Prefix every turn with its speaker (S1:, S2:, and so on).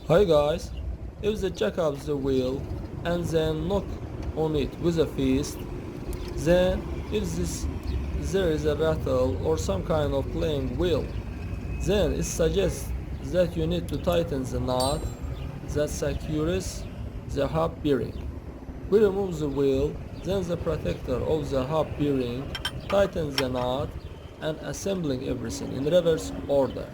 S1: Hi guys, if they jack up the wheel and then knock on it with a fist, then if there is a rattle or some kind of playing wheel, then it suggests that you need to tighten the knot that secures the hub bearing. We remove the wheel, then the protector of the hub bearing, tighten the knot and assembling everything in reverse order.